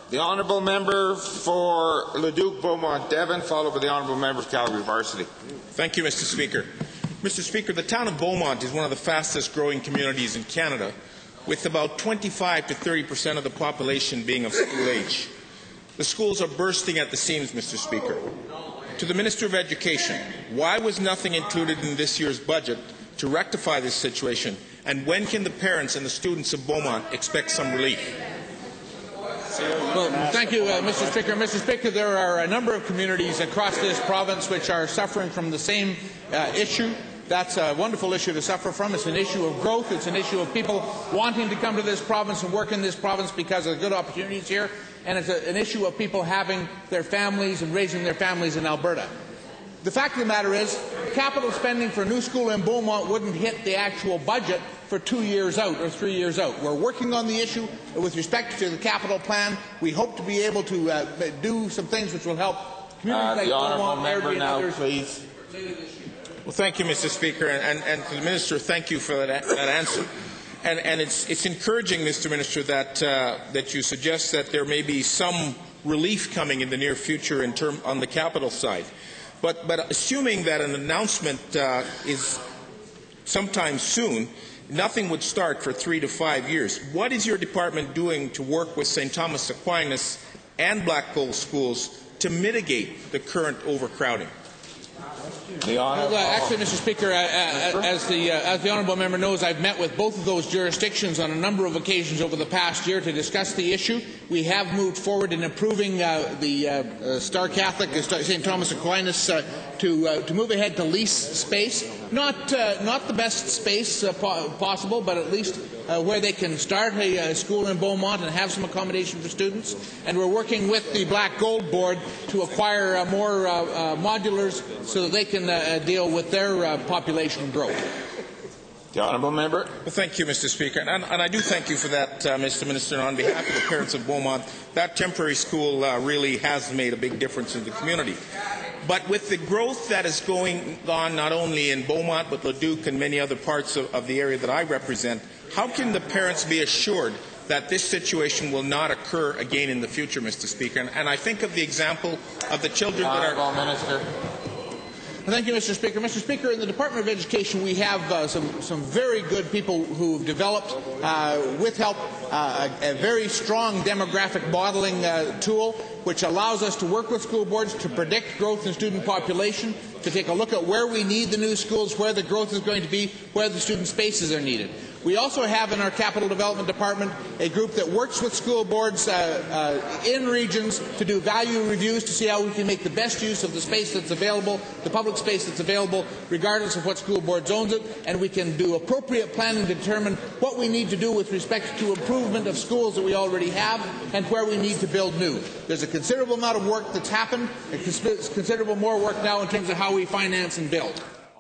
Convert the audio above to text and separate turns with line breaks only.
The honourable member for Leduc-Beaumont-Devon, followed by the honourable member for Calgary Varsity.
Thank you, Mr. Speaker. Mr. Speaker, the town of Beaumont is one of the fastest growing communities in Canada, with about 25 to 30% of the population being of school age. The schools are bursting at the seams, Mr. Speaker. To the Minister of Education, why was nothing included in this year's budget to rectify this situation, and when can the parents and the students of Beaumont expect some relief?
Well, thank you, Mr. Speaker. Mr. Speaker, there are a number of communities across this province which are suffering from the same issue. That's a wonderful issue to suffer from. It's an issue of growth. It's an issue of people wanting to come to this province and work in this province because of good opportunities here. And it's an issue of people having their families and raising their families in Alberta. The fact of the matter is, capital spending for a new school in Beaumont wouldn't hit the actual budget for 2 years out or 3 years out. We're working on the issue with respect to the capital plan. We hope to be able to do some things which will help communities like Beaumont, Airdrie, and others.
Please.
Well, thank you, Mr. Speaker, and to the Minister, thank you for that answer. And it's encouraging, Mr. Minister, that you suggest that there may be some relief coming in the near future on the capital side. But assuming that an announcement is sometime soon, nothing would start for 3 to 5 years. What is your department doing to work with St. Thomas Aquinas and Black Gold schools to mitigate the current overcrowding?
Actually, Mr. Speaker, as the honourable member knows, I've met with both of those jurisdictions on a number of occasions over the past year to discuss the issue. We have moved forward in improving the Star Catholic, St. Thomas Aquinas, to move ahead to lease space. Not the best space possible, but at least where they can start a school in Beaumont and have some accommodation for students. And we're working with the Black Gold Board to acquire more modulars so that they can deal with their population growth.
The honourable member.
Well, thank you, Mr. Speaker, and I do thank you for that, Mr. Minister. And on behalf of the parents of Beaumont, that temporary school really has made a big difference in the community. But with the growth that is going on not only in Beaumont but Leduc and many other parts of the area that I represent, how can the parents be assured that this situation will not occur again in the future, Mr. Speaker? And I think of the example of the children that are...
Minister.
Thank you, Mr. Speaker. Mr. Speaker, in the Department of Education, we have some very good people who have developed, with help, a very strong demographic modeling tool, which allows us to work with school boards to predict growth in student population, to take a look at where we need the new schools, where the growth is going to be, where the student spaces are needed. We also have in our Capital Development Department a group that works with school boards in regions to do value reviews to see how we can make the best use of the space that's available, the public space that's available, regardless of what school board owns it, and we can do appropriate planning to determine what we need to do with respect to improvement of schools that we already have and where we need to build new. There's a considerable amount of work that's happened, and considerable more work now in terms of how we finance and build.